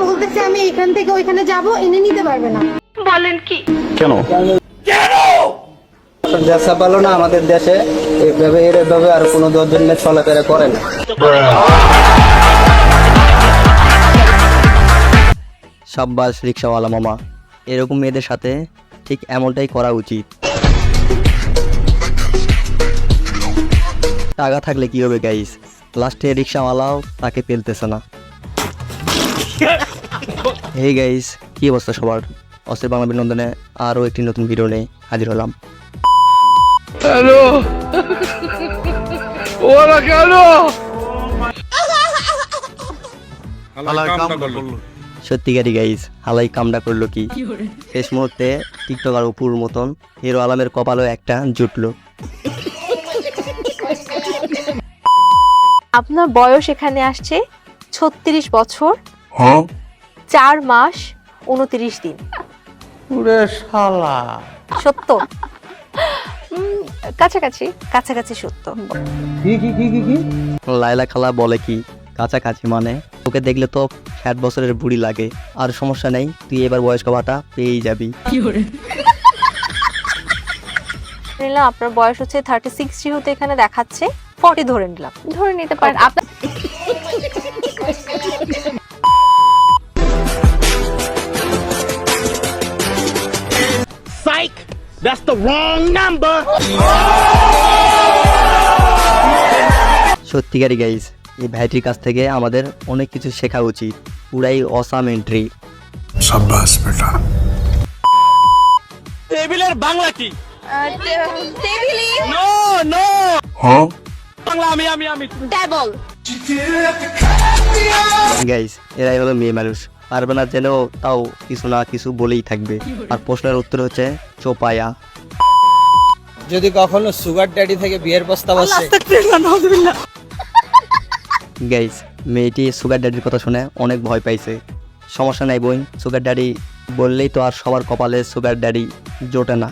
বলতেছে আমি এখান থেকে ওইখানে যাব, এনে নিতে পারবে না। বলেন কি? কেন? দেশ ভালো না আমাদের দেশে, এইভাবে আর কোনো 10 জন চলাফেরা করে না। সাব্বাস রিক্সাওয়ালা মামা, এরকম মেয়েদের সাথে ঠিক এমনটাই করা উচিত। টাকা থাকলে কি হবে গাইস, লাস্টে রিক্সাওয়ালাও তাকে পেলতেছে না। হে গাইস, কি অবস্থা সবার? অস্থির বাংলা বিনোদনে আরও একটি নতুন ভিডিও নিয়ে হাজির হলাম। হ্যালো, ওরা কেন? সত্যিকারই গাইস, হালাই কামডা করলো কি। শেষ মুহূর্তে টিকটকার অপুর মতন হিরো আলমের কপালেও একটা জুটলো। আপনার বয়স এখানে আসছে 36 বছর 4 মাস 29 দিন। সত্য? কাছাকাছি কাছাকাছি সত্য। লাইলা খালা বলে কি কাছাকাছি মানে? ওকে দেখলে তো 60 বছরের বুড়ি লাগে। আর সমস্যা নেই, তুই এবার বয়স্ক ভাতা পেয়েই যাবি। নিলাম আপনার বয়স হচ্ছে 36, যেহেতু এখানে দেখাচ্ছে 40 ধরে নিলাম, ধরে নিতে পারেন আপনার। Psych! That's the wrong number! সত্যিকারই গাইস, এই ভাইটির কাছ থেকে আমাদের অনেক কিছু শেখা উচিত। পুরাই অসাম এন্ট্রি। সাব্বাস বেটা। টেবিলের বাংলা কি? টেবিলি নো নো, হ্যাঁ বাংলা আমি টেবল। গাইস, এরাই হলো মেয়ে মানুষ, পারবে না জেনেও তাও কিছু না কিছু বলেই থাকবে। আর প্রশ্নের উত্তর হচ্ছে চোপায়া। যদি কখনো সুগার ড্যাডি থেকে বিয়ের প্রস্তাব আসে, গাইস, মেয়েটি সুগার ড্যাডির কথা শুনে অনেক ভয় পাইছে। সমস্যা নাই বোন, সুগার ড্যাডি বললেই তো আর সবার কপালে সুগার ড্যাডি জোটে না।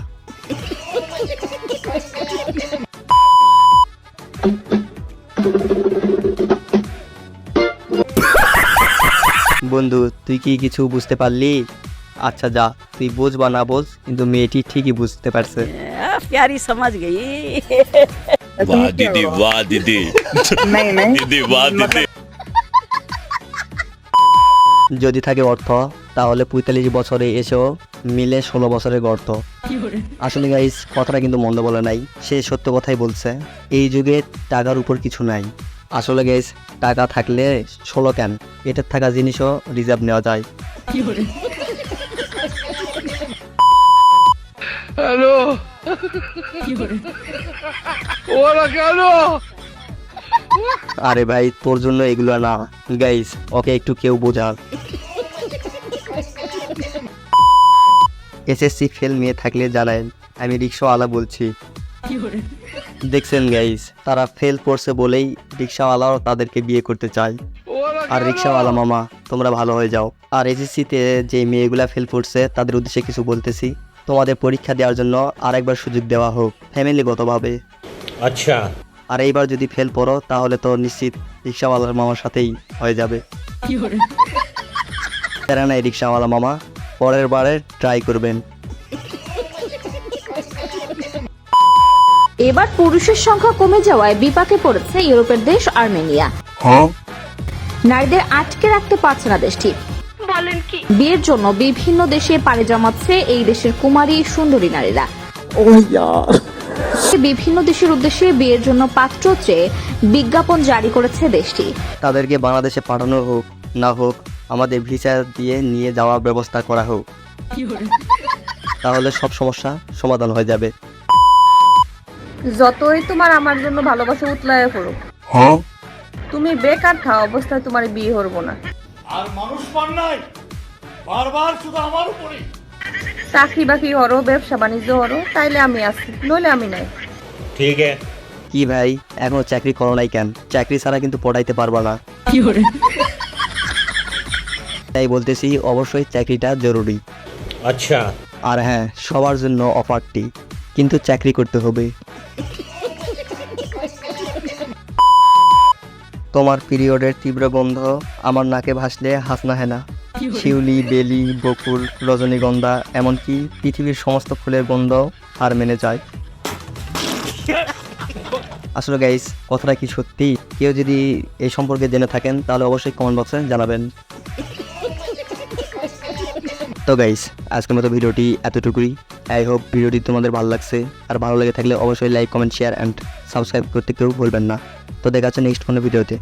বন্ধু, তুই কি কিছু বুঝতে পারলি? আচ্ছা যা, তুই বোঝ বা না বোঝ, কিন্তু মেয়েটি ঠিকই বুঝতে পারছে। प्यारी समझ गई। वाह दीदी, वाह दीदी, दीदी वाह दीदी। যদি থাকে অর্থ, তাহলে 45 বছরে এসেও মিলে 16 বছরের গর্ত। আসলে গাইস, কথাটা কিন্তু মন্দ বলে নাই, সে সত্য কথাই বলছে। এই যুগে টাকার উপর কিছু নাই। আসলে গাইস, টাকা থাকলে 16 কেন, পেটের থাকা জিনিসও রিজার্ভ নেওয়া যায়। হ্যালো, ওরা কেন? আরে ভাই, তোর জন্য এগুলো না গাইস, ওকে একটু কেউ বোঝা। এসএসসি ফেল মেয়ে থাকলে জানান, আমি রিক্সাওয়ালা বলছি। দেখছেন গাইস, তারা ফেল করছে বলেই রিক্সাওয়ালাও তাদেরকে বিয়ে করতে চায়। আর রিক্সাওয়ালা মামা, তোমরা ভালো হয়ে যাও। আর এসএসসিতে যে মেয়েগুলা ফেল করছে তাদের উদ্দেশ্যে কিছু বলতেছি, তোমাদের পরীক্ষা দেওয়ার জন্য আরেকবার সুযোগ দেওয়া হোক ফ্যামিলিগতভাবে। আচ্ছা, আর এইবার যদি ফেল পড়ো তাহলে তো নিশ্চিত রিক্সাওয়ালার মামার সাথেই হয়ে যাবে। তারা নাই রিক্সাওয়ালা মামা, পরের বারে ট্রাই করবেন। এবার পুরুষের সংখ্যা কমে যাওয়ায় বিপাকে পড়েছে ইউরোপের দেশ আর্মেনিয়া। নারীদের আটকে রাখতে পারছে না দেশটি। বলেন কি? বিয়ের জন্য বিভিন্ন দেশে পাড়ি জমাচ্ছে এই দেশের কুমারী সুন্দরী নারীরা। বিভিন্ন দেশের উদ্দেশ্যে বিয়ের জন্য পাত্র চেয়ে বিজ্ঞাপন জারি করেছে দেশটি। তাদেরকে বাংলাদেশে পাঠানো হোক না হোক, আমাদের ভিসা দিয়ে নিয়ে যাওয়ার ব্যবস্থা করা হোক, তাহলে সব সমস্যা সমাধান হয়ে যাবে। যতই তোমার আমার জন্য ভালোবাসা উতলায় করুক, তুমি বেকার থাকা অবস্থায় তোমার বিয়ে হবো না। আর মানুষ পান নাই, বারবার শুধু আমার উপরে। চাকরি বাকরি হরো, ব্যবসা বাণিজ্য হরো, তাইলে আমি আছি, নইলে আমি নাই। ঠিক আছে। কি ভাই, এখনো চাকরি করো নাই কেন? চাকরি ছাড়া কিন্তু পড়াইতে পারবা না। তাই বলতেছি, অবশ্যই চাকরিটা জরুরি। আচ্ছা, আর হ্যাঁ, সবার জন্য অফারটি, কিন্তু চাকরি করতে হবে। তোমার পিরিয়ডের তীব্র গন্ধ আমার নাকে ভাসলে হাসনা হেনা। শিউলি, বেলি, বকুল, রজনীগন্ধা, এমনকি পৃথিবীর সমস্ত ফুলের গন্ধ হার মেনে যায়। আসলে গাইস, কথাটা কি সত্যি? কেউ যদি এই সম্পর্কে জেনে থাকেন তাহলে অবশ্যই কমেন্ট বক্সে জানাবেন। তো গাইস, আজকের মতো ভিডিওটি এতটুকুই। আই হোপ ভিডিওটি তোমাদের ভালো লাগছে, আর ভালো লেগে থাকলে অবশ্যই like, comment, share and subscribe করতে কেউ ভুলবেন না। তো দেখা হচ্ছে নেক্সট কোনো ভিডিওতে।